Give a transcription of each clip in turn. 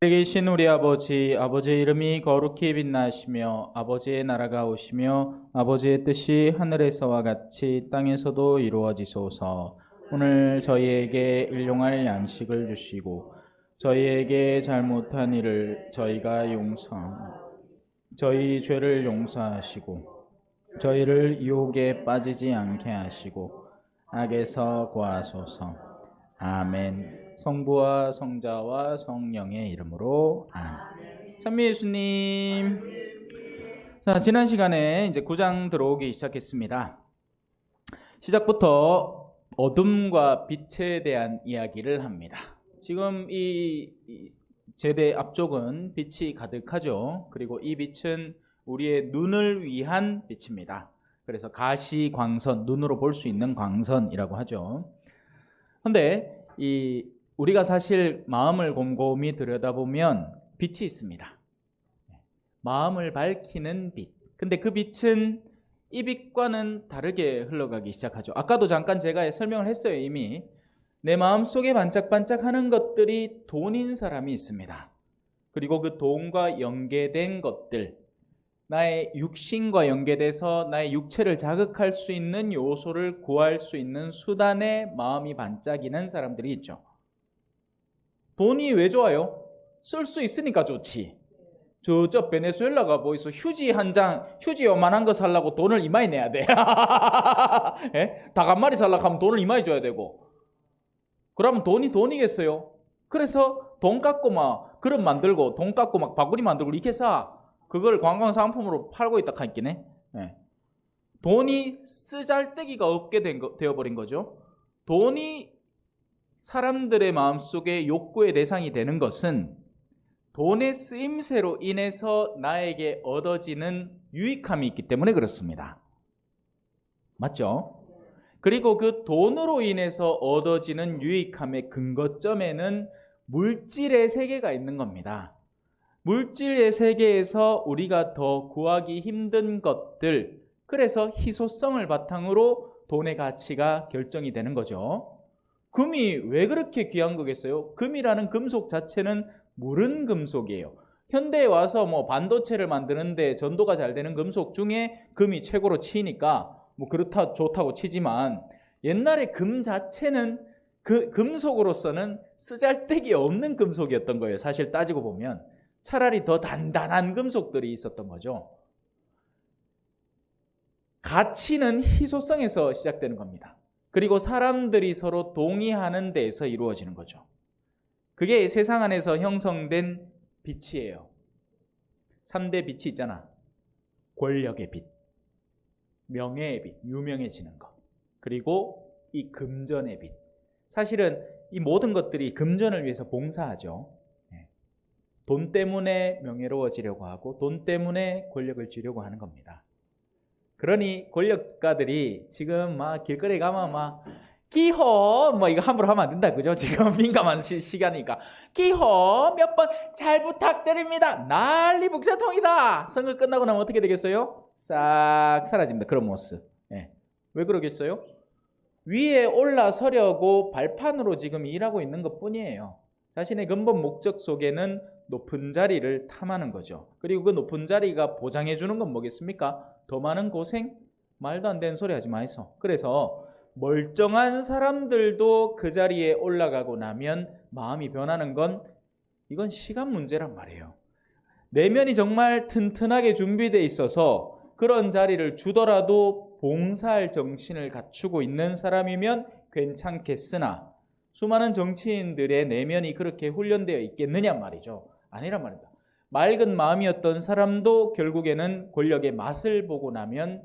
계신 우리 아버지, 아버지의 이름이 거룩히 빛나시며 아버지의 나라가 오시며 아버지의 뜻이 하늘에서와 같이 땅에서도 이루어지소서. 오늘 저희에게 일용할 양식을 주시고 저희에게 잘못한 일을 저희가 저희 죄를 용서하시고 저희를 유혹에 빠지지 않게 하시고 악에서 구하소서. 아멘. 성부와 성자와 성령의 이름으로 아멘. 찬미 예수님. 자, 지난 시간에 이제 9장 들어오기 시작했습니다. 시작부터 어둠과 빛에 대한 이야기를 합니다. 지금 이 제대 앞쪽은 빛이 가득하죠. 그리고 이 빛은 우리의 눈을 위한 빛입니다. 그래서 가시광선, 눈으로 볼 수 있는 광선이라고 하죠. 그런데 우리가 사실 마음을 곰곰이 들여다보면 빛이 있습니다. 마음을 밝히는 빛. 근데 그 빛은 이 빛과는 다르게 흘러가기 시작하죠. 아까도 잠깐 제가 설명을 했어요. 이미 내 마음속에 반짝반짝하는 것들이 돈인 사람이 있습니다. 그리고 그 돈과 연계된 것들, 나의 육신과 연계돼서 나의 육체를 자극할 수 있는 요소를 구할 수 있는 수단에 마음이 반짝이는 사람들이 있죠. 돈이 왜 좋아요? 쓸 수 있으니까 좋지. 저쪽 베네수엘라가 뭐 있어? 휴지 한 장, 휴지 요만한 거 살려고 돈을 이마에 내야 돼. 예? 닭 한 마리 살려고 하면 돈을 이마에 줘야 되고. 그러면 돈이 돈이겠어요? 그래서 돈 갖고 막 그릇 만들고 돈 갖고 막 바구니 만들고 이렇게 사. 그걸 관광상품으로 팔고 있다 하긴 해. 예. 돈이 쓰잘데기가 없게 되어버린 거죠. 돈이 사람들의 마음속에 욕구의 대상이 되는 것은 돈의 쓰임새로 인해서 나에게 얻어지는 유익함이 있기 때문에 그렇습니다. 맞죠? 그리고 그 돈으로 인해서 얻어지는 유익함의 근거점에는 물질의 세계가 있는 겁니다. 물질의 세계에서 우리가 더 구하기 힘든 것들, 그래서 희소성을 바탕으로 돈의 가치가 결정이 되는 거죠. 금이 왜 그렇게 귀한 거겠어요? 금이라는 금속 자체는 무른 금속이에요. 현대에 와서 뭐 반도체를 만드는데 전도가 잘 되는 금속 중에 금이 최고로 치니까 뭐 그렇다 좋다고 치지만, 옛날에 금 자체는 그 금속으로서는 쓰잘데기 없는 금속이었던 거예요. 사실 따지고 보면 차라리 더 단단한 금속들이 있었던 거죠. 가치는 희소성에서 시작되는 겁니다. 그리고 사람들이 서로 동의하는 데에서 이루어지는 거죠. 그게 세상 안에서 형성된 빛이에요. 3대 빛이 있잖아. 권력의 빛, 명예의 빛, 유명해지는 것, 그리고 이 금전의 빛. 사실은 이 모든 것들이 금전을 위해서 봉사하죠. 돈 때문에 명예로워지려고 하고 돈 때문에 권력을 쥐려고 하는 겁니다. 그러니 권력가들이 지금 막 길거리에 가면 막 기호 뭐 이거 함부로 하면 안 된다, 그죠? 지금 민감한 시간이니까 기호 몇 번 잘 부탁드립니다. 난리 북새통이다. 선거 끝나고 나면 어떻게 되겠어요? 싹 사라집니다. 그런 모습. 왜 그러겠어요? 위에 올라서려고 발판으로 지금 일하고 있는 것뿐이에요. 자신의 근본 목적 속에는 높은 자리를 탐하는 거죠. 그리고 그 높은 자리가 보장해 주는 건 뭐겠습니까? 더 많은 고생? 말도 안 되는 소리 하지 마이소. 그래서 멀쩡한 사람들도 그 자리에 올라가고 나면 마음이 변하는 건 이건 시간 문제란 말이에요. 내면이 정말 튼튼하게 준비되어 있어서 그런 자리를 주더라도 봉사할 정신을 갖추고 있는 사람이면 괜찮겠으나 수많은 정치인들의 내면이 그렇게 훈련되어 있겠느냐 말이죠. 아니란 말입니다. 맑은 마음이었던 사람도 결국에는 권력의 맛을 보고 나면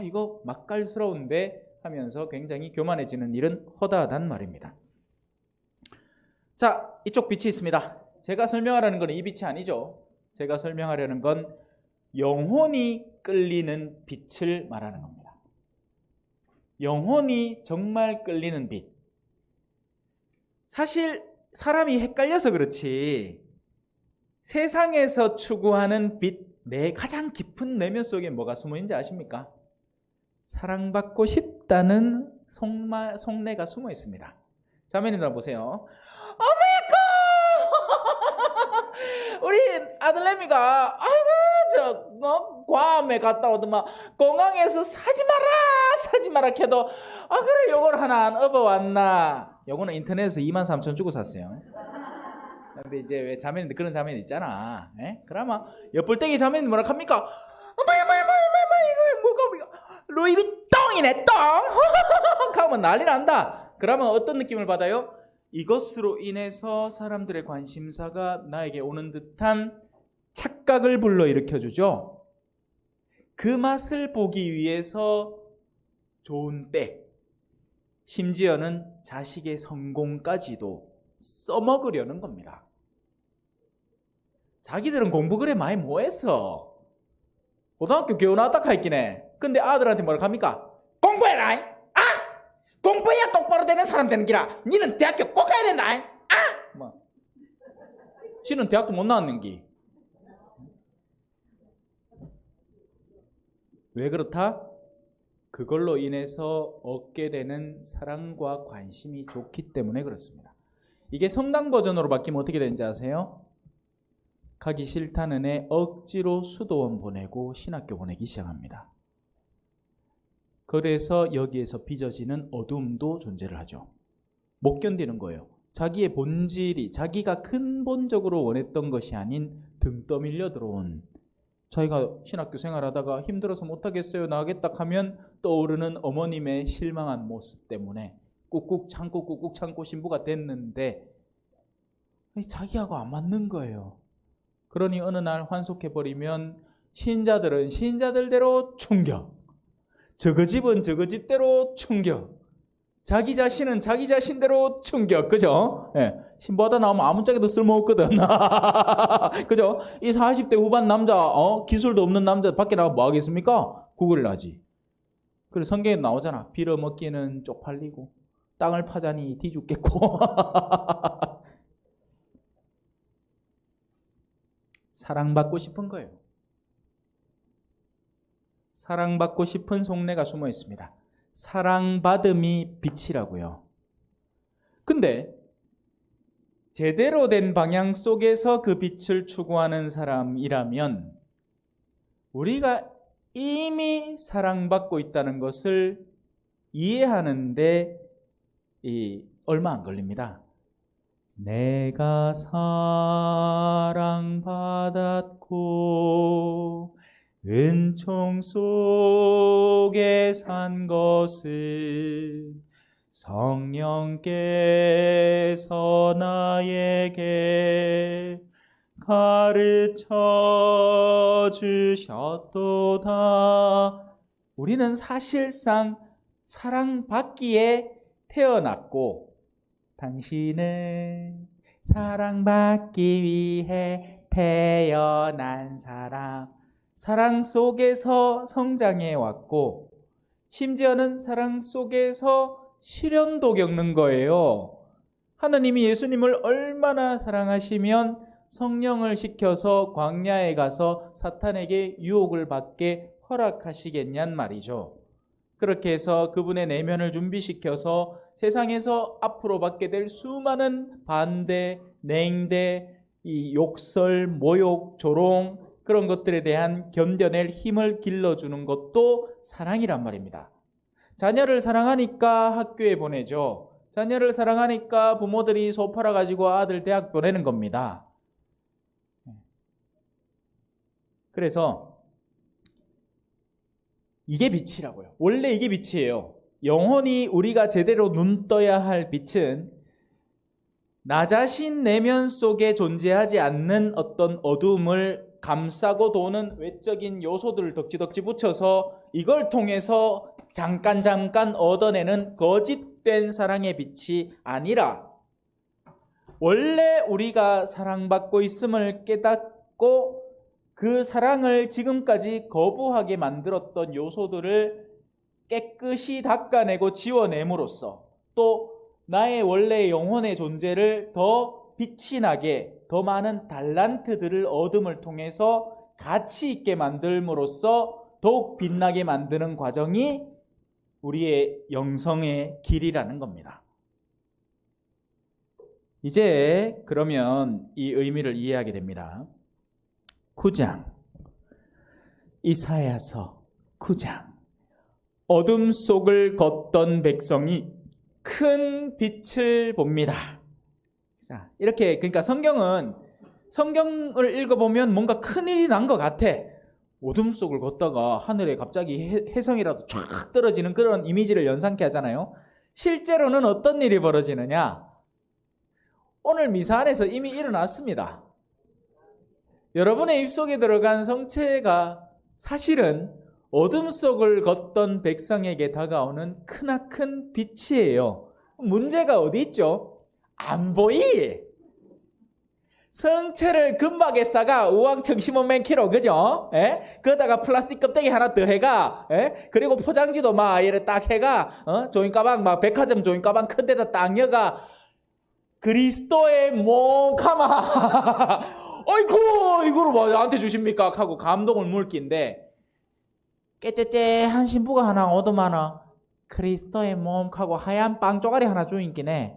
이거 맛깔스러운데 하면서 굉장히 교만해지는 일은 허다하단 말입니다. 자, 이쪽 빛이 있습니다. 제가 설명하려는 건 이 빛이 아니죠. 제가 설명하려는 건 영혼이 끌리는 빛을 말하는 겁니다. 영혼이 정말 끌리는 빛. 사실 사람이 헷갈려서 그렇지 세상에서 추구하는 빛, 내 가장 깊은 내면 속에 뭐가 숨어 있는지 아십니까? 사랑받고 싶다는 속내가 숨어 있습니다. 자매님들 보세요. 어메이까! 우리 아들내미가 괌에 갔다 오더만 공항에서 사지 마라 해도 그래 요걸 하나 안 업어왔나. 요거는 인터넷에서 23,000 주고 샀어요. 근데 이제 왜 자매인데 그런 자매는 있잖아. 에? 그러면 옆불떼기 자매는 뭐라 합니까? 이거 루이비통이네 똥. 하면 난리 난다. 그러면 어떤 느낌을 받아요? 이것으로 인해서 사람들의 관심사가 나에게 오는 듯한 착각을 불러일으켜주죠. 그 맛을 보기 위해서 좋은 백, 심지어는 자식의 성공까지도 써먹으려는 겁니다. 자기들은 공부 그래 많이 못했어. 고등학교 겨우 나왔다 카있기네. 근데 아들한테 뭐라 합니까? 공부해라. 공부해야 똑바로 되는 사람 되는 기라. 니는 대학교 꼭 가야 된다. 지는 대학도 못 나왔는기. 왜 그렇다? 그걸로 인해서 얻게 되는 사랑과 관심이 좋기 때문에 그렇습니다. 이게 성당 버전으로 바뀌면 어떻게 되는지 아세요? 가기 싫다는 애 억지로 수도원 보내고 신학교 보내기 시작합니다. 그래서 여기에서 빚어지는 어둠도 존재를 하죠. 못 견디는 거예요. 자기의 본질이 자기가 근본적으로 원했던 것이 아닌 등 떠밀려 들어온, 자기가 신학교 생활하다가 힘들어서 못하겠어요 나가겠다 하면 떠오르는 어머님의 실망한 모습 때문에 꾹꾹 참고 신부가 됐는데 자기하고 안 맞는 거예요. 그러니 어느 날 환속해버리면 신자들은 신자들대로 충격, 저거 집은 저거 집대로 충격, 자기 자신은 자기 자신대로 충격. 그죠? 예. 신부하다 나오면 아무짝에도 쓸모없거든. 그죠? 이 40대 후반 남자, 기술도 없는 남자 밖에 나가면 뭐 하겠습니까? 구걸을 하지. 그래서 성경에 나오잖아. 빌어먹기는 쪽팔리고 땅을 파자니 뒤죽겠고. 사랑받고 싶은 거예요. 사랑받고 싶은 속내가 숨어 있습니다. 사랑받음이 빛이라고요. 근데 제대로 된 방향 속에서 그 빛을 추구하는 사람이라면 우리가 이미 사랑받고 있다는 것을 이해하는데 얼마 안 걸립니다. 내가 사랑받았고 은총 속에 산 것은 성령께서 나에게 가르쳐 주셨도다. 우리는 사실상 사랑받기에 태어났고 당신은 사랑받기 위해 태어난 사람, 사랑 속에서 성장해 왔고 심지어는 사랑 속에서 시련도 겪는 거예요. 하나님이 예수님을 얼마나 사랑하시면 성령을 시켜서 광야에 가서 사탄에게 유혹을 받게 허락하시겠냔 말이죠. 그렇게 해서 그분의 내면을 준비시켜서 세상에서 앞으로 받게 될 수많은 반대, 냉대, 이 욕설, 모욕, 조롱 그런 것들에 대한 견뎌낼 힘을 길러주는 것도 사랑이란 말입니다. 자녀를 사랑하니까 학교에 보내죠. 자녀를 사랑하니까 부모들이 소 팔아가지고 아들 대학 보내는 겁니다. 그래서 이게 빛이라고요. 원래 이게 빛이에요. 영원히 우리가 제대로 눈 떠야 할 빛은 나 자신 내면 속에 존재하지 않는 어떤 어둠을 감싸고 도는 외적인 요소들을 덕지덕지 붙여서 이걸 통해서 잠깐 얻어내는 거짓된 사랑의 빛이 아니라 원래 우리가 사랑받고 있음을 깨닫고 그 사랑을 지금까지 거부하게 만들었던 요소들을 깨끗이 닦아내고 지워냄으로써 또 나의 원래 영혼의 존재를 더 빛이 나게 더 많은 달란트들을 얻음을 통해서 가치 있게 만들므로써 더욱 빛나게 만드는 과정이 우리의 영성의 길이라는 겁니다. 이제 그러면 이 의미를 이해하게 됩니다. 9장, 이사야서 9장. 어둠 속을 걷던 백성이 큰 빛을 봅니다. 자, 이렇게 그러니까 성경을 읽어보면 뭔가 큰일이 난 것 같아. 어둠 속을 걷다가 하늘에 갑자기 혜성이라도 쫙 떨어지는 그런 이미지를 연상케 하잖아요. 실제로는 어떤 일이 벌어지느냐? 오늘 미사 안에서 이미 일어났습니다. 여러분의 입속에 들어간 성체가 사실은 어둠 속을 걷던 백성에게 다가오는 크나큰 빛이에요. 문제가 어디 있죠? 안 보이. 성체를 금박에 싸가 우왕청 심으면 맨 키로, 그죠? 그러다가 플라스틱 껍데기 하나 더 해가, 그리고 포장지도 막 이래 딱 해가, 조인가방 막 백화점 조인가방 큰 데다 딱 여가 그리스도의 몸카마 어이쿠 이거를 뭐 나한테 주십니까? 하고 감동을 물긴데 깨째째한 신부가 하나 얻어마나 그리스도의 몸 하고 하얀 빵 쪼가리 하나 주인기네.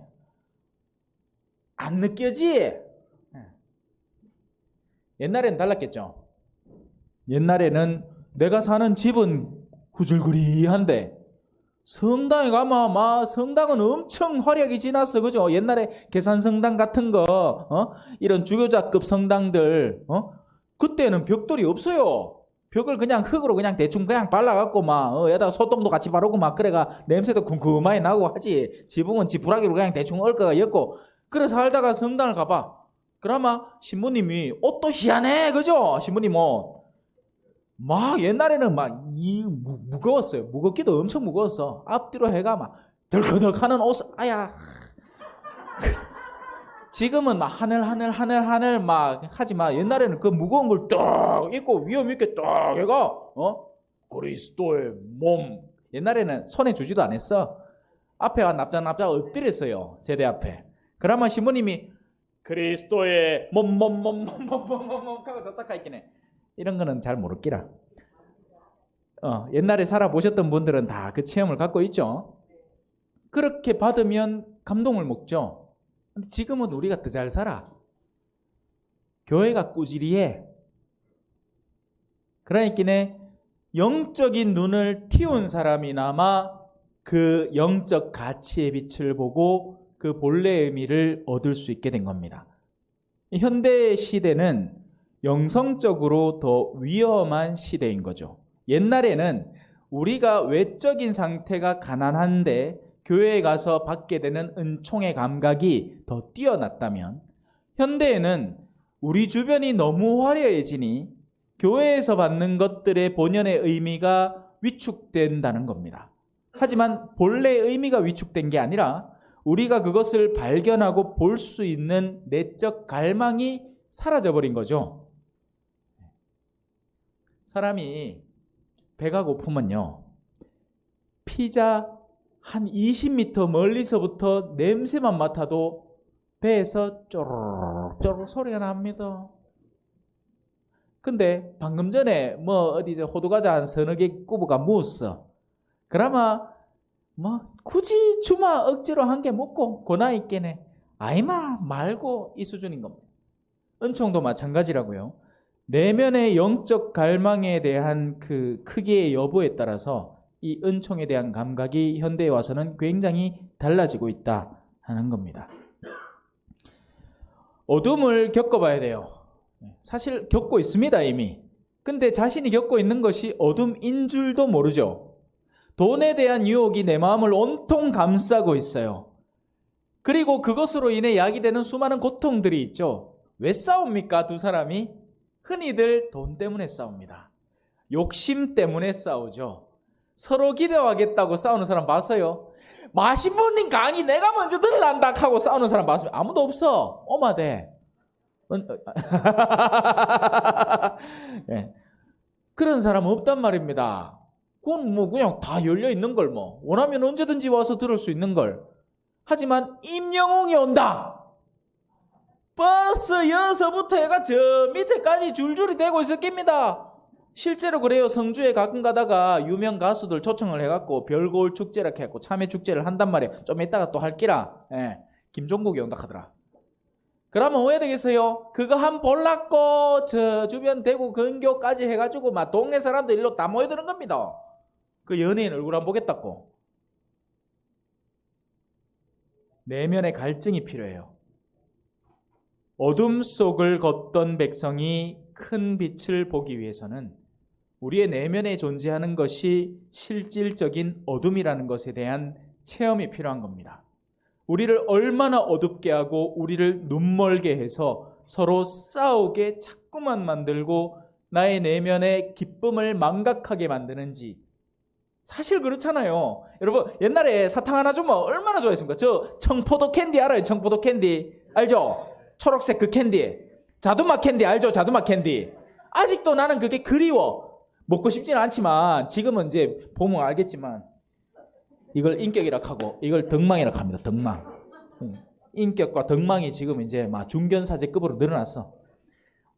안 느껴지? 옛날에는 달랐겠죠. 옛날에는 내가 사는 집은 후줄그리한데 성당에 가면 막 성당은 엄청 화려하게 지났어, 그죠? 옛날에 계산성당 같은 거, 이런 주교자급 성당들, 그때는 벽돌이 없어요. 벽을 그냥 흙으로 그냥 대충 그냥 발라갖고 막 여기다가 소똥도 같이 바르고 막 그래가 냄새도 쿰쿰하게 나고 하지. 지붕은 지푸라기로 그냥 대충 얽어가 엮고. 그래서 살다가 성당을 가봐. 그러면 신부님이 옷도 희한해, 그죠? 신부님 옷. 막 옛날에는 막 무거웠어요. 무겁기도 엄청 무거웠어. 앞뒤로 해가 막 덜커덕하는 옷. 아야. 지금은 막 하늘 막 하지만 옛날에는 그 무거운 걸 딱 입고 위험 있게 딱 해가 그리스도의 몸. 옛날에는 손에 주지도 않았어. 앞에가 납작 엎드렸어요. 제대 앞에. 그러면 신부님이 그리스도의 몸 하고 저딱 있긴 해. 이런 거는 잘 모르기라. 옛날에 살아보셨던 분들은 다 그 체험을 갖고 있죠. 그렇게 받으면 감동을 먹죠. 근데 지금은 우리가 더 잘 살아. 교회가 꾸지리해. 그러니까 영적인 눈을 틔운 사람이나마 그 영적 가치의 빛을 보고 그 본래의 의미를 얻을 수 있게 된 겁니다. 현대 시대는 영성적으로 더 위험한 시대인 거죠. 옛날에는 우리가 외적인 상태가 가난한데 교회에 가서 받게 되는 은총의 감각이 더 뛰어났다면, 현대에는 우리 주변이 너무 화려해지니 교회에서 받는 것들의 본연의 의미가 위축된다는 겁니다. 하지만 본래의 의미가 위축된 게 아니라 우리가 그것을 발견하고 볼 수 있는 내적 갈망이 사라져버린 거죠. 사람이 배가 고프면요, 피자 한 20m 멀리서부터 냄새만 맡아도 배에서 쪼르륵 소리가 납니다. 근데 방금 전에 뭐 어디 호두과자 한 서너 개 꾸부가 묵었어. 그러면 뭐 굳이 주마 억지로 한 개 먹고 고나 있겠네. 아이마 말고 이 수준인 겁니다. 은총도 마찬가지라고요. 내면의 영적 갈망에 대한 그 크기의 여부에 따라서 이 은총에 대한 감각이 현대에 와서는 굉장히 달라지고 있다 하는 겁니다. 어둠을 겪어봐야 돼요. 사실 겪고 있습니다, 이미. 근데 자신이 겪고 있는 것이 어둠인 줄도 모르죠. 돈에 대한 유혹이 내 마음을 온통 감싸고 있어요. 그리고 그것으로 인해 야기되는 수많은 고통들이 있죠. 왜 싸웁니까, 두 사람이? 흔히들 돈 때문에 싸웁니다. 욕심 때문에 싸우죠. 서로 기대하겠다고 싸우는 사람 봤어요? 마신분님 강의 내가 먼저 들란다 하고 싸우는 사람 봤어요? 아무도 없어. 오마대. 네. 그런 사람 없단 말입니다. 그건 뭐 그냥 다 열려 있는 걸, 뭐 원하면 언제든지 와서 들을 수 있는 걸. 하지만 임영웅이 온다. 버스 여서부터 해가 저 밑에까지 줄줄이 대고 있을 겁니다. 실제로 그래요. 성주에 가끔 가다가 유명 가수들 초청을 해갖고 별고울 축제라 해갖고 참외 축제를 한단 말이에요. 좀 이따가 또 할기라. 김종국이 온다 하더라. 그러면 뭐 해야 되겠어요? 그거 한 볼랐고 저 주변 대구 근교까지 해가지고 막 동네 사람들 일로 다 모여드는 겁니다. 그 연예인 얼굴 안 보겠다고. 내면의 갈증이 필요해요. 어둠 속을 걷던 백성이 큰 빛을 보기 위해서는 우리의 내면에 존재하는 것이 실질적인 어둠이라는 것에 대한 체험이 필요한 겁니다. 우리를 얼마나 어둡게 하고 우리를 눈멀게 해서 서로 싸우게 자꾸만 만들고 나의 내면의 기쁨을 망각하게 만드는지. 사실 그렇잖아요. 여러분 옛날에 사탕 하나 주면 얼마나 좋아했습니까? 저 청포도 캔디 알아요? 청포도 캔디 알죠? 초록색 그 캔디. 자두맛 캔디 알죠? 자두맛 캔디. 아직도 나는 그게 그리워. 먹고 싶지는 않지만 지금은 이제 보면 알겠지만 이걸 인격이라 하고 이걸 덕망이라 합니다. 덕망. 인격과 덕망이 지금 이제 막 중견사제급으로 늘어났어.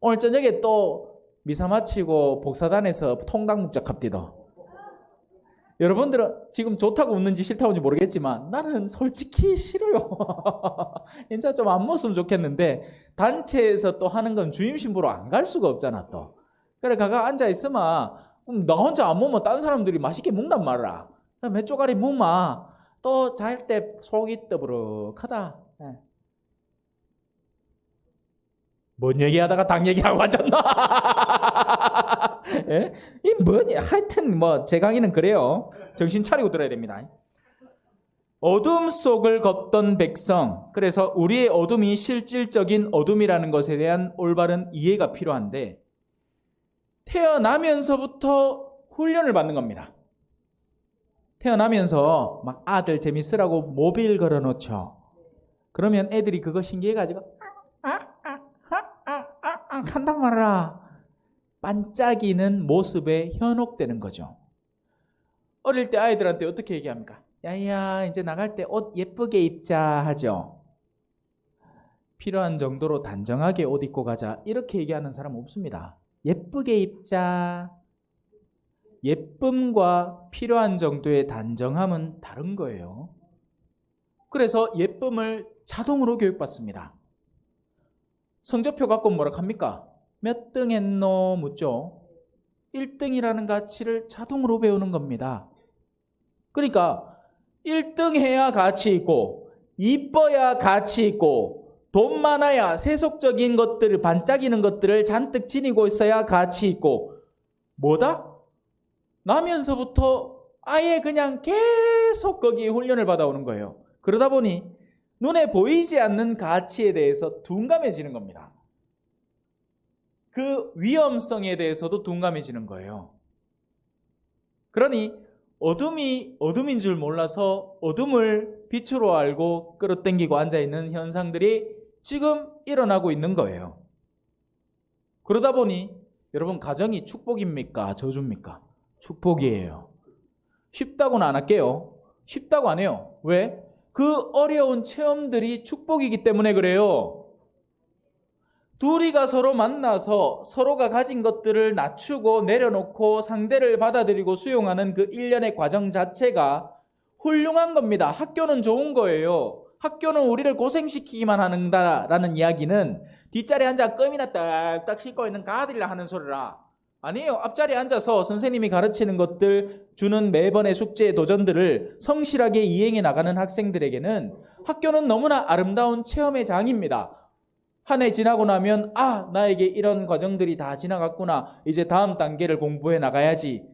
오늘 저녁에 또 미사 마치고 복사단에서 통닭 묵작 합디다. 여러분들은 지금 좋다고 웃는지 싫다고 웃는지 모르겠지만 나는 솔직히 싫어요. 진짜 좀 안 먹었으면 좋겠는데 단체에서 또 하는 건 주임 신부로 안 갈 수가 없잖아 또. 그래 가가 앉아있으면 나 혼자 안 먹으면 딴 사람들이 맛있게 먹단 말이야. 몇 쪼가리 먹마. 또 잘 때 속이 떠부룩하다. 뭔 얘기하다가 당 얘기하고 앉았나? 예? 이 뭐냐? 하여튼 뭐 제 강의는 그래요. 정신 차리고 들어야 됩니다. 어둠 속을 걷던 백성. 그래서 우리의 어둠이 실질적인 어둠이라는 것에 대한 올바른 이해가 필요한데 태어나면서부터 훈련을 받는 겁니다. 태어나면서 막 아들 재밌으라고 모빌 걸어놓죠. 그러면 애들이 그거 신기해가지고 한단 말이야. 반짝이는 모습에 현혹되는 거죠. 어릴 때 아이들한테 어떻게 얘기합니까? 야야 이제 나갈 때 옷 예쁘게 입자 하죠. 필요한 정도로 단정하게 옷 입고 가자 이렇게 얘기하는 사람 없습니다. 예쁘게 입자. 예쁨과 필요한 정도의 단정함은 다른 거예요. 그래서 예쁨을 자동으로 교육받습니다. 성적표 갖고 뭐라 합니까? 몇 등 했노 묻죠. 1등이라는 가치를 자동으로 배우는 겁니다. 그러니까 1등 해야 가치 있고 이뻐야 가치 있고 돈 많아야 세속적인 것들을 반짝이는 것들을 잔뜩 지니고 있어야 가치 있고 뭐다? 나면서부터 아예 그냥 계속 거기에 훈련을 받아오는 거예요. 그러다 보니 눈에 보이지 않는 가치에 대해서 둔감해지는 겁니다. 그 위험성에 대해서도 둔감해지는 거예요. 그러니 어둠이 어둠인 줄 몰라서 어둠을 빛으로 알고 끌어당기고 앉아있는 현상들이 지금 일어나고 있는 거예요. 그러다 보니 여러분 가정이 축복입니까? 저주입니까? 축복이에요. 쉽다고는 안 할게요. 쉽다고 안 해요. 왜? 그 어려운 체험들이 축복이기 때문에 그래요. 둘이가 서로 만나서 서로가 가진 것들을 낮추고 내려놓고 상대를 받아들이고 수용하는 그 일련의 과정 자체가 훌륭한 겁니다. 학교는 좋은 거예요. 학교는 우리를 고생시키기만 한다라는 이야기는 뒷자리에 앉아 껌이나 딱딱 씻고 있는 가들이라 하는 소리라. 아니에요. 앞자리에 앉아서 선생님이 가르치는 것들, 주는 매번의 숙제의 도전들을 성실하게 이행해 나가는 학생들에게는 학교는 너무나 아름다운 체험의 장입니다. 한 해 지나고 나면 나에게 이런 과정들이 다 지나갔구나. 이제 다음 단계를 공부해 나가야지.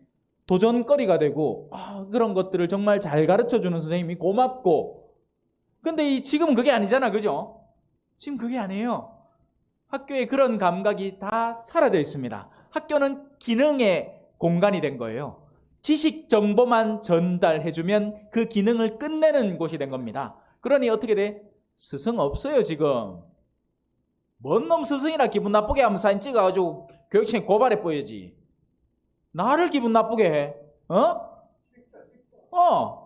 도전거리가 되고 그런 것들을 정말 잘 가르쳐주는 선생님이 고맙고. 근데 지금은 그게 아니잖아. 그죠? 지금 그게 아니에요. 학교에 그런 감각이 다 사라져 있습니다. 학교는 기능의 공간이 된 거예요. 지식 정보만 전달해주면 그 기능을 끝내는 곳이 된 겁니다. 그러니 어떻게 돼? 스승 없어요 지금. 뭔 놈 스승이라 기분 나쁘게 하면 사진 찍어가지고 교육청에 고발해 보여야지. 나를 기분 나쁘게 해.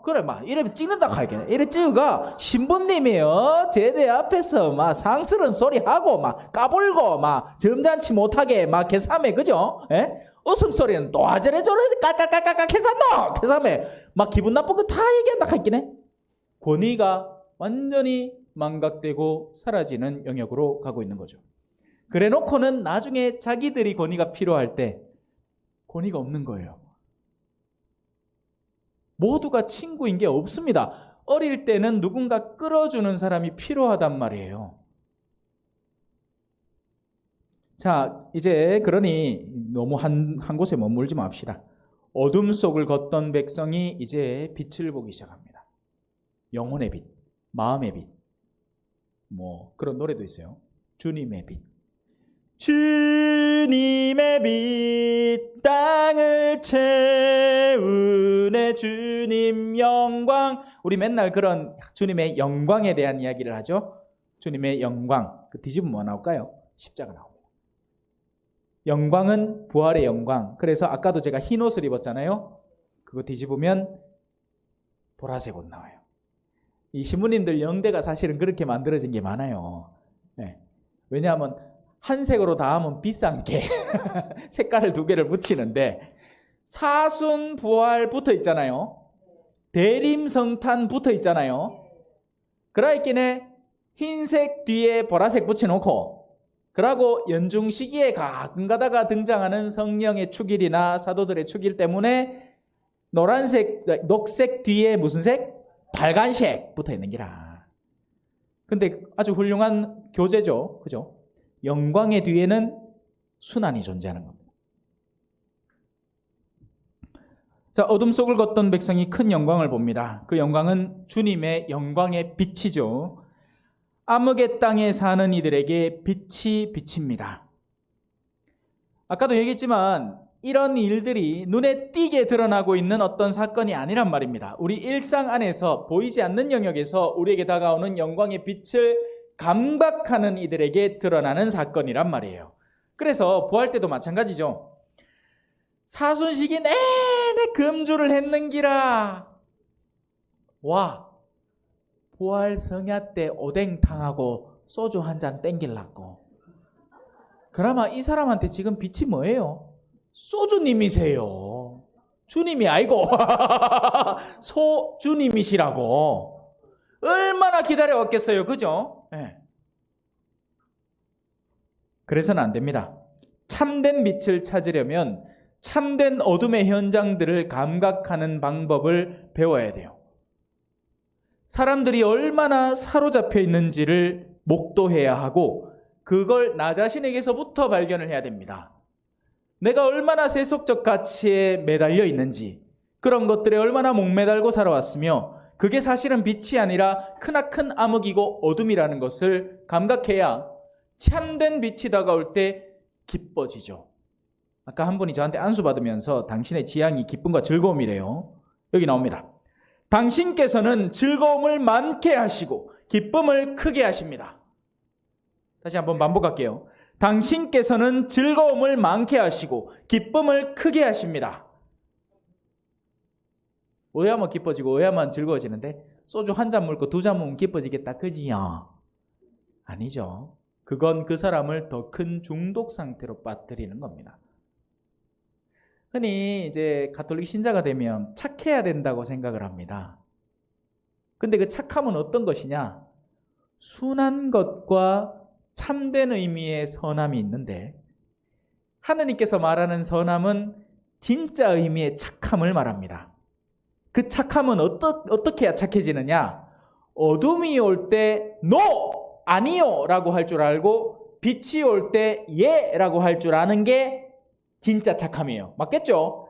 그래 막 이래 찍는다 하겠네. 이래 찍어가 신부님이요 제대 앞에서 막 상스러운 소리 하고 막 까불고 막 점잖지 못하게 막 개삼해. 그죠? 웃음소리는 또 아저래 저래 깔깔깔깔깔 개삼노 개삼해. 막 기분 나쁜 거 다 얘기한다 하겠네. 권위가 완전히 망각되고 사라지는 영역으로 가고 있는 거죠. 그래 놓고는 나중에 자기들이 권위가 필요할 때 권위가 없는 거예요. 모두가 친구인 게 없습니다. 어릴 때는 누군가 끌어주는 사람이 필요하단 말이에요. 자, 이제 그러니 너무 한 곳에 머물지 맙시다. 어둠 속을 걷던 백성이 이제 빛을 보기 시작합니다. 영혼의 빛, 마음의 빛. 뭐 그런 노래도 있어요. 주님의 빛. 주님의 빛 땅을 채우네 주님 영광. 우리 맨날 그런 주님의 영광에 대한 이야기를 하죠. 주님의 영광. 그 뒤집으면 뭐 나올까요? 십자가 나옵니다. 영광은 부활의 영광. 그래서 아까도 제가 흰 옷을 입었잖아요. 그거 뒤집으면 보라색 옷 나와요. 이 신부님들 영대가 사실은 그렇게 만들어진 게 많아요. 네. 왜냐하면 한 색으로 다 하면 비싼 게 색깔을 두 개를 붙이는데 사순 부활 붙어 있잖아요. 대림성탄 붙어 있잖아요. 그러있기에 흰색 뒤에 보라색 붙여놓고 그러고 연중 시기에 가끔 가다가 등장하는 성령의 축일이나 사도들의 축일 때문에 노란색, 녹색 뒤에 무슨 색? 빨간색 붙어 있는 기라. 근데 아주 훌륭한 교제죠. 그죠? 영광의 뒤에는 순환이 존재하는 겁니다. 자, 어둠 속을 걷던 백성이 큰 영광을 봅니다. 그 영광은 주님의 영광의 빛이죠. 암흑의 땅에 사는 이들에게 빛이 비칩니다. 아까도 얘기했지만 이런 일들이 눈에 띄게 드러나고 있는 어떤 사건이 아니란 말입니다. 우리 일상 안에서 보이지 않는 영역에서 우리에게 다가오는 영광의 빛을 감각하는 이들에게 드러나는 사건이란 말이에요. 그래서 부활 때도 마찬가지죠. 사순시기 내내 금주를 했는기라. 와, 부활 성야 때 오뎅탕하고 소주 한 잔 땡길라고. 그나마 이 사람한테 지금 빛이 뭐예요? 소주님이세요. 주님이 아니고 소주님이시라고. 얼마나 기다려왔겠어요. 그죠? 네. 그래서는 안 됩니다. 참된 빛을 찾으려면 참된 어둠의 현장들을 감각하는 방법을 배워야 돼요. 사람들이 얼마나 사로잡혀 있는지를 목도해야 하고 그걸 나 자신에게서부터 발견을 해야 됩니다. 내가 얼마나 세속적 가치에 매달려 있는지, 그런 것들에 얼마나 목매달고 살아왔으며 그게 사실은 빛이 아니라 크나큰 암흑이고 어둠이라는 것을 감각해야 참된 빛이 다가올 때 기뻐지죠. 아까 한 분이 저한테 안수 받으면서 당신의 지향이 기쁨과 즐거움이래요. 여기 나옵니다. 당신께서는 즐거움을 많게 하시고 기쁨을 크게 하십니다. 다시 한번 반복할게요. 당신께서는 즐거움을 많게 하시고 기쁨을 크게 하십니다. 어야만 기뻐지고 어야만 즐거워지는데 소주 한 잔 먹고 두 잔 먹으면 기뻐지겠다 그지요? 아니죠. 그건 그 사람을 더 큰 중독 상태로 빠뜨리는 겁니다. 흔히 이제 가톨릭 신자가 되면 착해야 된다고 생각을 합니다. 근데 그 착함은 어떤 것이냐? 순한 것과 참된 의미의 선함이 있는데 하느님께서 말하는 선함은 진짜 의미의 착함을 말합니다. 그 착함은 어떻게 해야 착해지느냐? 어둠이 올 때 NO! 아니요! 라고 할 줄 알고 빛이 올 때 예! 라고 할 줄 아는 게 진짜 착함이에요. 맞겠죠?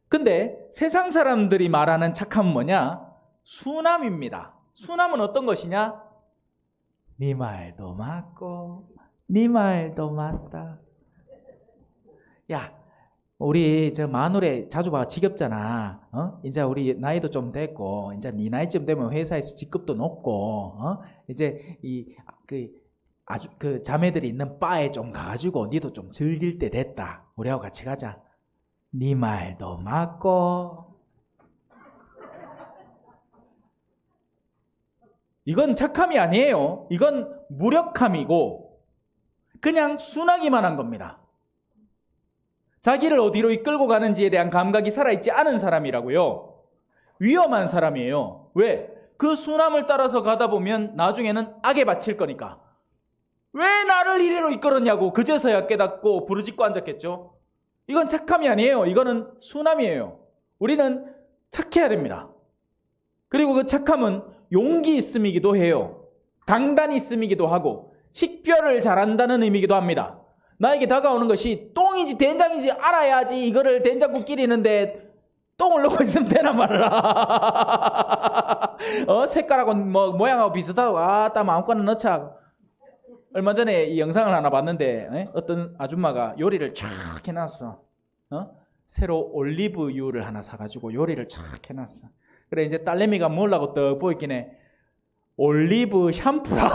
근데 세상 사람들이 말하는 착함은 뭐냐? 순함입니다. 순함은 어떤 것이냐? 네 말도 맞고 네 말도 맞다. 야, 우리 저 마누라 자주 봐 지겹잖아. 이제 우리 나이도 좀 됐고 이제 네 나이쯤 되면 회사에서 직급도 높고 이제 아주 그 자매들이 있는 바에 좀 가가지고 니도 좀 즐길 때 됐다. 우리하고 같이 가자. 네 말도 맞고. 이건 착함이 아니에요. 이건 무력함이고 그냥 순하기만 한 겁니다. 자기를 어디로 이끌고 가는지에 대한 감각이 살아있지 않은 사람이라고요. 위험한 사람이에요. 왜? 그 순함을 따라서 가다 보면 나중에는 악에 바칠 거니까. 왜 나를 이리로 이끌었냐고 그제서야 깨닫고 부르짖고 앉았겠죠. 이건 착함이 아니에요. 이거는 순함이에요. 우리는 착해야 됩니다. 그리고 그 착함은 용기 있음이기도 해요. 강단이 있음이기도 하고 식별을 잘한다는 의미이기도 합니다. 나에게 다가오는 것이 똥인지 된장인지 알아야지 이거를 된장국 끓이는데 똥을 넣고 있으면 되나 말라. 색깔하고 뭐 모양하고 비슷하고 딱 마음껏 넣자. 얼마 전에 이 영상을 하나 봤는데 어떤 아줌마가 요리를 쫙 해놨어. 새로 올리브유를 하나 사가지고 요리를 쫙 해놨어. 그래 이제 딸내미가 먹으려고 떡 보이긴 해. 올리브 샴푸라.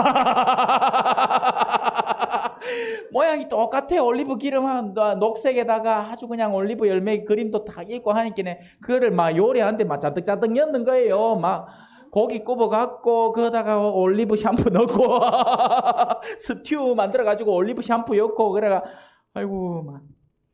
모양이 똑같아. 올리브 기름 녹색에다가 아주 그냥 올리브 열매 그림도 다 있고 하니까 그거를 막 요리하는데 막 잔뜩잔뜩 넣는 거예요. 막 고기 굽어갖고 거기다가 올리브 샴푸 넣고 스튜 만들어가지고 올리브 샴푸 넣고 그래가 아이고 막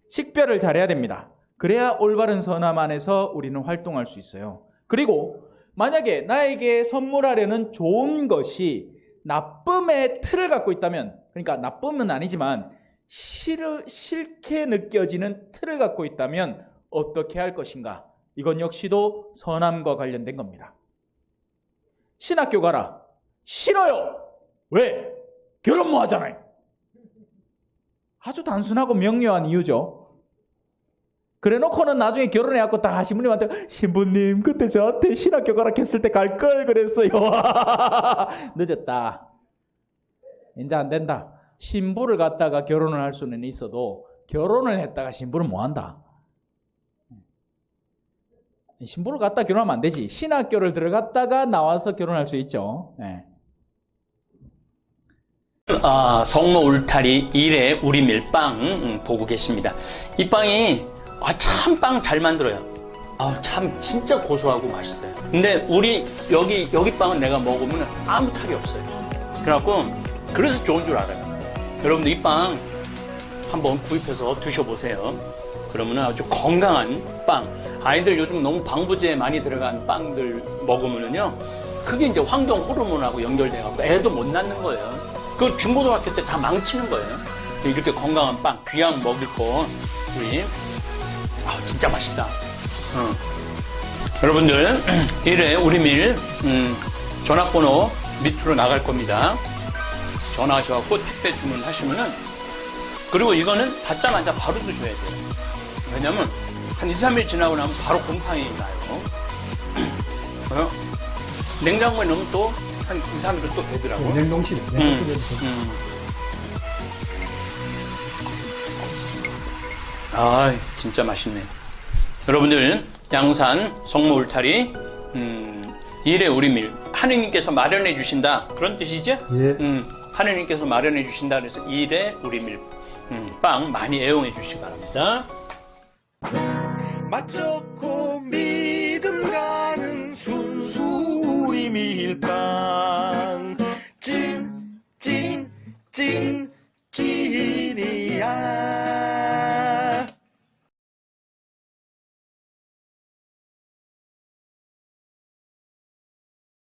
식별을 잘해야 됩니다. 그래야 올바른 선함 안에서 우리는 활동할 수 있어요. 그리고 만약에 나에게 선물하려는 좋은 것이 나쁨의 틀을 갖고 있다면, 그러니까 나쁨은 아니지만 싫게 느껴지는 틀을 갖고 있다면 어떻게 할 것인가? 이건 역시도 선함과 관련된 겁니다. 신학교 가라. 싫어요. 왜? 결혼 뭐 하잖아요. 아주 단순하고 명료한 이유죠. 그래 놓고는 나중에 결혼해갖고 다 신부님한테 신부님 그때 저한테 신학교 가라 했을 때 갈 걸 그랬어요. 늦었다. 이제 안 된다. 신부를 갖다가 결혼을 할 수는 있어도 결혼을 했다가 신부를 뭐 한다. 신부를 갖다 결혼하면 안 되지. 신학교를 들어갔다가 나와서 결혼할 수 있죠. 네. 성모 울타리 1회 우리 밀빵 보고 계십니다. 이 빵이 참 빵 잘 만들어요. 참 진짜 고소하고 맛있어요. 근데 우리 여기 빵은 내가 먹으면 아무 탈이 없어요. 그래갖고 그래서 좋은 줄 알아요. 여러분들 이 빵 한번 구입해서 드셔보세요. 그러면 아주 건강한 빵. 아이들 요즘 너무 방부제 많이 들어간 빵들 먹으면요, 그게 이제 황동 호르몬하고 연결돼갖고 애도 못 낳는 거예요. 그 중고등학교 때 다 망치는 거예요. 이렇게 건강한 빵, 귀양 먹을 거 우리 진짜 맛있다. 여러분들 1회 우리 밀 전화번호 밑으로 나갈 겁니다. 전화하셔갖고 택배 주문하시면은, 그리고 이거는 받자마자 바로 드셔야 돼요. 왜냐면 한 2, 3일 지나고 나면 바로 곰팡이 나요. 냉장고에 넣으면 또 한 2, 3일은 또 되더라고요. 냉동실에. 진짜 맛있네. 여러분들 양산 성모 울타리 1회 우리 밀 하느님께서 마련해 주신다, 그런 뜻이죠? 예. 하느님께서 마련해 주신다 그래서 1회 우리 밀 빵 많이 애용해 주시기 바랍니다. 맛 좋고 믿음 가는 순수 우리 밀빵 찐이야.